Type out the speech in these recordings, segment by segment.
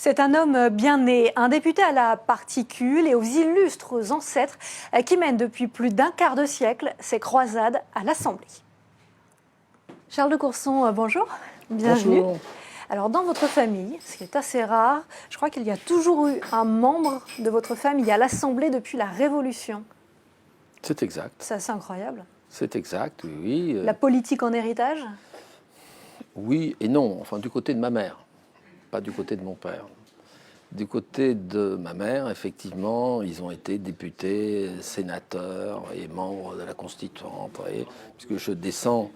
C'est un homme bien né, un député à la particule et aux illustres ancêtres qui mène depuis plus d'un quart de siècle ses croisades à l'Assemblée. Charles de Courson, bonjour, bienvenue. Bonjour. Alors dans votre famille, ce qui est assez rare, je crois qu'il y a toujours eu un membre de votre famille à l'Assemblée depuis la Révolution. C'est exact. C'est assez incroyable. C'est exact, oui. La politique en héritage? Oui et non, enfin du côté de ma mère, pas du côté de mon père. Du côté de ma mère, effectivement, ils ont été députés, sénateurs et membres de la Constituante, vous voyez, puisque je descends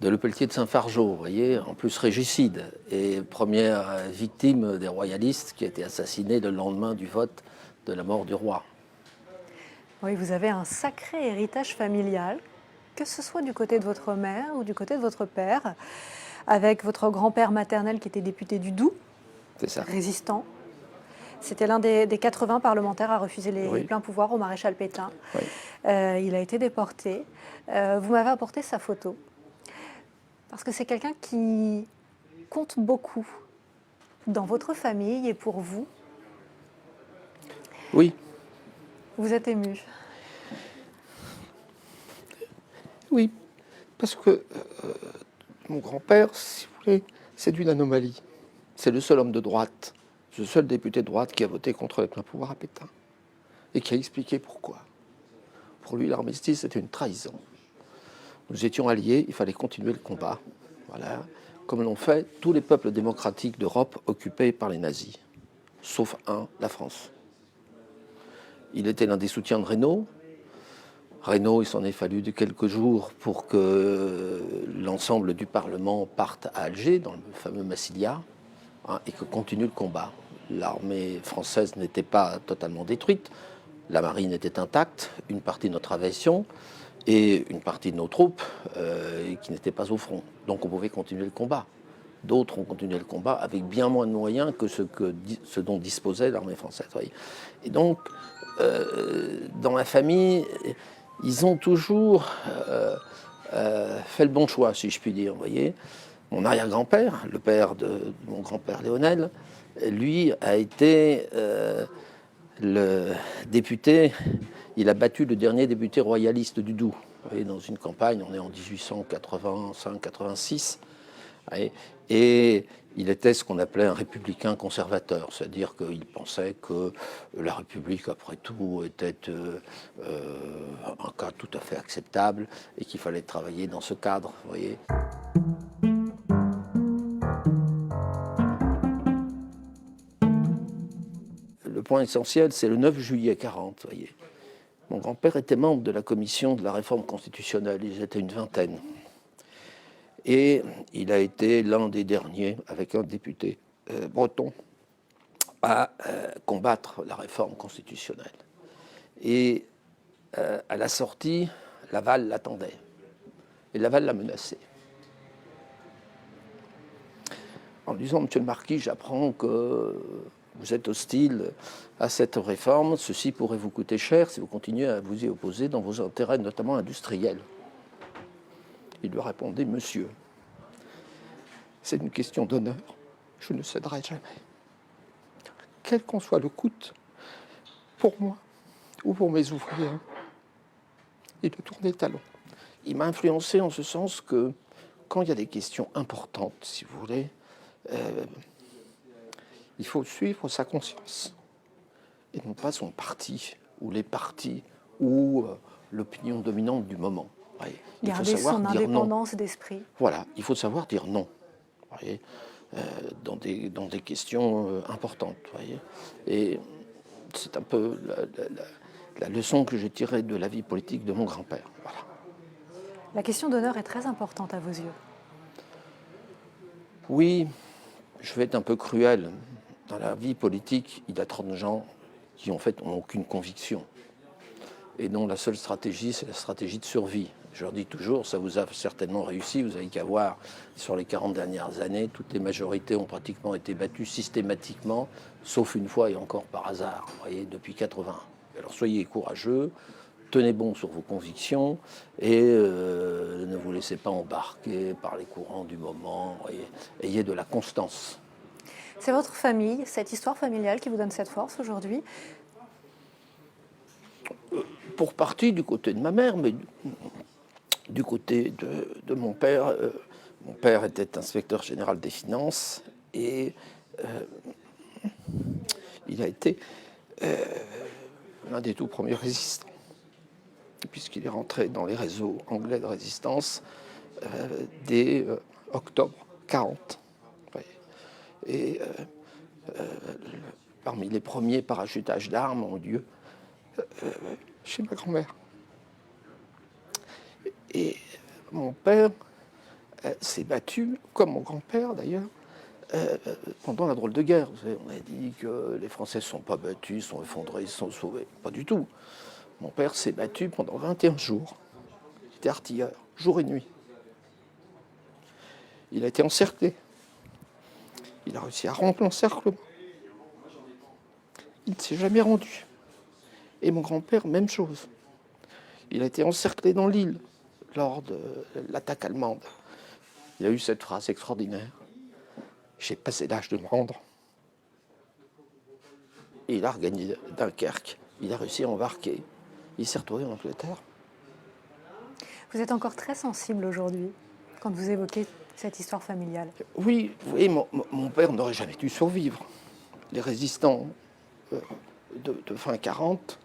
de Lepelletier de Saint-Fargeau, vous voyez, en plus régicide, et première victime des royalistes qui a été assassinée le lendemain du vote de la mort du roi. Oui, vous avez un sacré héritage familial, que ce soit du côté de votre mère ou du côté de votre père, avec votre grand-père maternel qui était député du Doubs, C'est ça. résistant. C'était l'un des 80 parlementaires à refuser les Oui. pleins pouvoirs au maréchal Pétain. Oui. Il a été déporté. Vous m'avez apporté sa photo, parce que c'est quelqu'un qui compte beaucoup dans votre famille et pour vous. Oui. Vous êtes ému. Oui, parce que mon grand-père, si vous voulez, c'est d'une anomalie. C'est le seul homme de droite, le seul député de droite qui a voté contre les pleins pouvoirs à Pétain et qui a expliqué pourquoi. Pour lui, l'armistice, c'était une trahison. Nous étions alliés, il fallait continuer le combat. Voilà, comme l'ont fait tous les peuples démocratiques d'Europe occupés par les nazis, sauf un, la France. Il était l'un des soutiens de Reynaud. Reynaud, il s'en est fallu de quelques jours pour que l'ensemble du Parlement parte à Alger, dans le fameux Massilia, et que continue le combat. L'armée française n'était pas totalement détruite, la marine était intacte, une partie de notre aviation et une partie de nos troupes qui n'étaient pas au front. Donc on pouvait continuer le combat. D'autres ont continué le combat avec bien moins de moyens que ce dont disposait l'armée française. Voyez. Et donc, dans ma famille, ils ont toujours fait le bon choix, si je puis dire. Vous voyez. Mon arrière-grand-père, le père de mon grand-père Léonel, lui a été le député, il a battu le dernier député royaliste du Doubs. Vous voyez, dans une campagne, on est en 1885-86, et il était ce qu'on appelait un républicain conservateur, c'est-à-dire qu'il pensait que la République, après tout, était un cas tout à fait acceptable et qu'il fallait travailler dans ce cadre, vous voyez. Le point essentiel, c'est le 9 juillet 40, vous voyez. Mon grand-père était membre de la commission de la réforme constitutionnelle, ils étaient une vingtaine. Et il a été l'un des derniers, avec un député breton, à combattre la réforme constitutionnelle. Et à la sortie, Laval l'attendait. Et Laval l'a menacé. En disant, Monsieur le Marquis, j'apprends que vous êtes hostile à cette réforme. Ceci pourrait vous coûter cher si vous continuez à vous y opposer dans vos intérêts, notamment industriels. Il lui répondait, Monsieur, c'est une question d'honneur. Je ne céderai jamais. Quel qu'en soit le coût, pour moi ou pour mes ouvriers, et de tourner le talon. Il m'a influencé en ce sens que quand il y a des questions importantes, si vous voulez, il faut suivre sa conscience et non pas son parti ou les partis ou l'opinion dominante du moment. Voyez. Il Garder faut savoir son dire indépendance non. d'esprit. Voilà, il faut savoir dire non. Voyez. Dans des questions importantes. Voyez. Et c'est un peu la leçon que j'ai tirée de la vie politique de mon grand-père. Voilà. La question d'honneur est très importante à vos yeux. Oui, je vais être un peu cruel. Dans la vie politique, il y a 30 gens qui en fait n'ont aucune conviction et dont la seule stratégie, c'est la stratégie de survie. Je leur dis toujours, ça vous a certainement réussi, vous n'avez qu'à voir, sur les 40 dernières années, toutes les majorités ont pratiquement été battues systématiquement, sauf une fois et encore par hasard, vous voyez, depuis 80. Alors soyez courageux, tenez bon sur vos convictions et ne vous laissez pas embarquer par les courants du moment, voyez. Ayez de la constance. C'est votre famille, cette histoire familiale qui vous donne cette force aujourd'hui? Pour partie du côté de ma mère, mais du côté de mon père. Mon père était inspecteur général des finances et il a été l'un des tout premiers résistants, puisqu'il est rentré dans les réseaux anglais de résistance dès octobre 40. Ouais. Et parmi les premiers parachutages d'armes ont lieu chez ma grand-mère. Et mon père s'est battu, comme mon grand-père d'ailleurs, pendant la drôle de guerre. Vous savez, on a dit que les Français ne se sont pas battus, ils sont effondrés, ils se sont sauvés. Pas du tout. Mon père s'est battu pendant 21 jours. Il était artilleur, jour et nuit. Il a été encerclé. Il a réussi à rompre l'encerclement. Il ne s'est jamais rendu. Et mon grand-père, même chose. Il a été encerclé dans l'île lors de l'attaque allemande. Il a eu cette phrase extraordinaire. « J'ai passé l'âge de me rendre ». Et il a regagné Dunkerque. Il a réussi à embarquer. Il s'est retrouvé en Angleterre. Vous êtes encore très sensible aujourd'hui quand vous évoquez cette histoire familiale. Oui, vous voyez, mon père n'aurait jamais dû survivre. Les résistants de fin 40,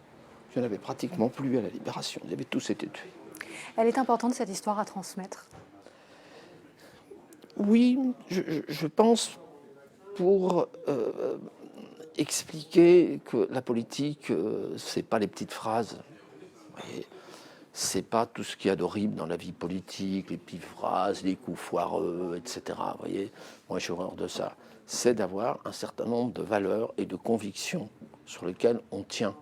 il n'y en avait pratiquement plus à la Libération. Ils avaient tous été tués. Elle est importante, cette histoire, à transmettre. Oui, je pense pour expliquer que la politique, c'est pas les petites phrases. C'est pas tout ce qu'il y a d'horrible dans la vie politique, les petites phrases, les coups foireux, etc. Vous voyez, moi j'ai horreur de ça. C'est d'avoir un certain nombre de valeurs et de convictions sur lesquelles on tient.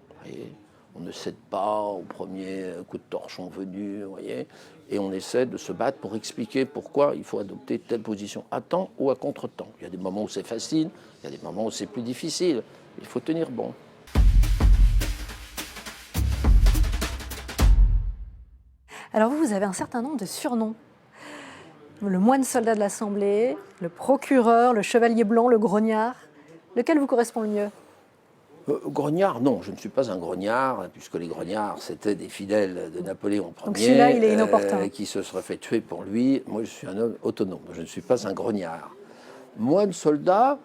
Vous voyez, on ne cède pas au premier coup de torchon venu, vous voyez, et on essaie de se battre pour expliquer pourquoi il faut adopter telle position à temps ou à contre-temps. Il y a des moments où c'est facile, il y a des moments où c'est plus difficile. Il faut tenir bon. Alors vous avez un certain nombre de surnoms. Le moine soldat de l'Assemblée, le procureur, le chevalier blanc, le grognard. Lequel vous correspond le mieux? Grognard, non, je ne suis pas un grognard, puisque les grognards, c'était des fidèles de Napoléon Ier. Donc celui-là, il est inopportun. Qui se serait fait tuer pour lui. Moi, je suis un homme autonome, je ne suis pas un grognard. Moine soldat,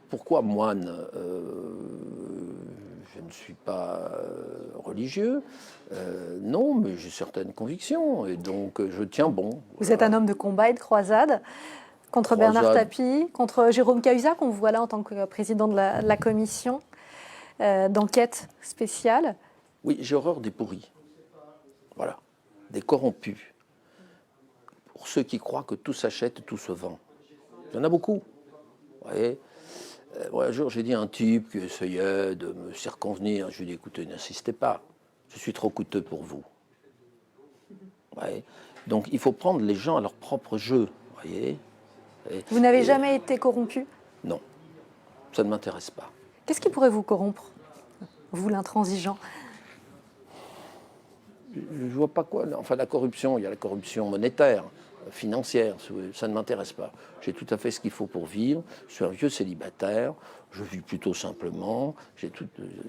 pourquoi moine? Je ne suis pas religieux, non, mais j'ai certaines convictions, et donc je tiens bon. Vous êtes un homme de combat et de croisade, contre Bernard Tapie, contre Jérôme Cahuzac, qu'on voit là en tant que président de la commission d'enquête spéciale. Oui, j'ai horreur des pourris, voilà, des corrompus. Pour ceux qui croient que tout s'achète, tout se vend. Il y en a beaucoup, vous voyez. Un jour, j'ai dit à un type qui essayait de me circonvenir, je lui ai dit, écoutez, n'insistez pas, je suis trop coûteux pour vous. Ouais. Donc, il faut prendre les gens à leur propre jeu, voyez. Vous n'avez jamais été corrompu? Non, ça ne m'intéresse pas. Qu'est-ce qui pourrait vous corrompre, vous l'intransigeant? Je ne vois pas quoi. Enfin, la corruption, il y a la corruption monétaire, financière, ça ne m'intéresse pas. J'ai tout à fait ce qu'il faut pour vivre. Je suis un vieux célibataire, je vis plutôt simplement,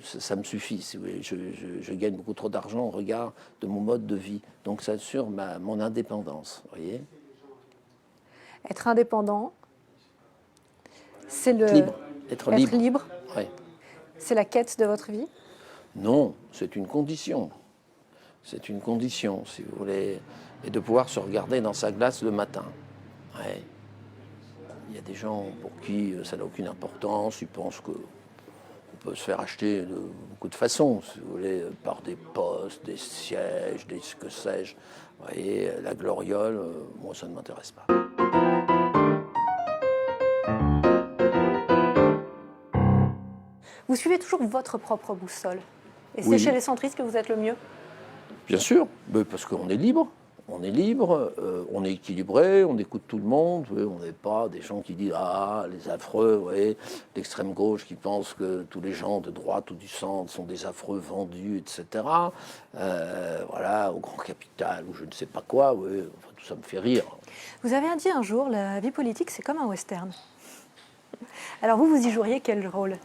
ça me suffit. Si vous voulez. Je gagne beaucoup trop d'argent au regard de mon mode de vie. Donc ça assure mon indépendance, voyez. Être indépendant, c'est le... Libre. Être libre. Ouais. C'est la quête de votre vie? Non, c'est une condition. C'est une condition, si vous voulez, et de pouvoir se regarder dans sa glace le matin. Ouais. Il y a des gens pour qui ça n'a aucune importance, ils pensent qu'on peut se faire acheter de beaucoup de façons, si vous voulez, par des postes, des sièges, des que sais-je. Vous voyez, la gloriole, moi ça ne m'intéresse pas. Vous suivez toujours votre propre boussole. Et c'est Oui. chez les centristes que vous êtes le mieux? Bien sûr, parce qu'on est libre. on est libre, on est équilibré, on écoute tout le monde. On n'est pas des gens qui disent ah les affreux, ouais, l'extrême gauche qui pense que tous les gens de droite ou du centre sont des affreux vendus, etc. Voilà, au grand capital ou je ne sais pas quoi. Ouais, enfin, tout ça me fait rire. Vous avez dit un jour, la vie politique, c'est comme un western. Alors vous y joueriez quel rôle?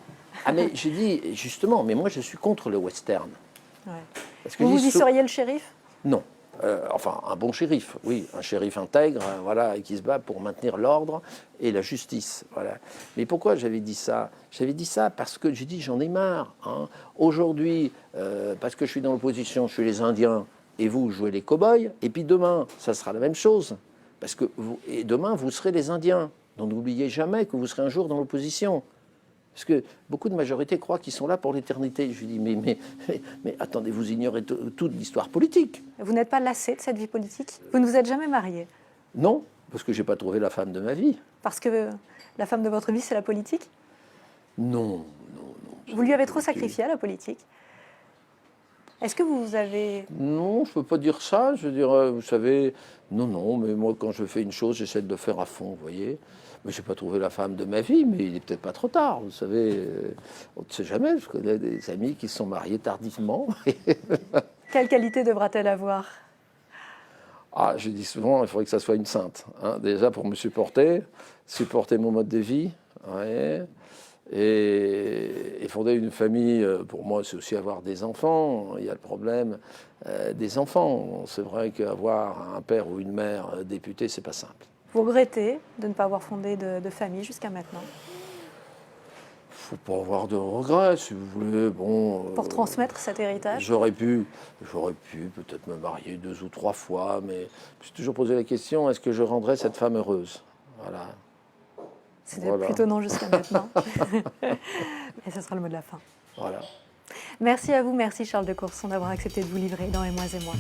Ah mais j'ai dit justement, mais moi je suis contre le western. Ouais. Parce que Vous y seriez le shérif? Non. Enfin, un bon shérif, oui, un shérif intègre, voilà, et qui se bat pour maintenir l'ordre et la justice, voilà. Mais pourquoi j'avais dit ça? J'avais dit ça parce que j'ai dit j'en ai marre. Hein. Aujourd'hui, parce que je suis dans l'opposition, je suis les Indiens et vous jouez les cow-boys, et puis demain, ça sera la même chose, parce que et demain vous serez les Indiens. Donc n'oubliez jamais que vous serez un jour dans l'opposition. Parce que beaucoup de majorités croient qu'ils sont là pour l'éternité. Je lui dis, mais attendez, vous ignorez toute l'histoire politique. Vous n'êtes pas lassé de cette vie politique? Vous ne vous êtes jamais marié? Non, parce que je n'ai pas trouvé la femme de ma vie. Parce que la femme de votre vie, c'est la politique? Non. Vous lui avez trop sacrifié à la politique? Est-ce que vous avez... Non, je ne peux pas dire ça. Je veux dire, vous savez, non, mais moi, quand je fais une chose, j'essaie de le faire à fond, vous voyez. Mais je n'ai pas trouvé la femme de ma vie, mais il n'est peut-être pas trop tard, vous savez. On ne sait jamais, je connais des amis qui se sont mariés tardivement. Quelle qualité devra-t-elle avoir? Ah, je dis souvent, il faudrait que ça soit une sainte. Hein, déjà pour me supporter mon mode de vie. Ouais. Et fonder une famille, pour moi, c'est aussi avoir des enfants. Il y a le problème des enfants. C'est vrai qu'avoir un père ou une mère député, c'est pas simple. Vous regrettez de ne pas avoir fondé de famille jusqu'à maintenant? Faut pas avoir de regrets, si vous voulez. Bon, Pour transmettre cet héritage? J'aurais pu peut-être me marier 2 ou 3 fois, mais je me suis toujours posé la question, est-ce que je rendrais cette femme heureuse? Voilà. C'était plutôt non jusqu'à maintenant. Et ce sera le mot de la fin. Voilà. Merci à vous, merci Charles de Courson d'avoir accepté de vous livrer dans Et moi et moi.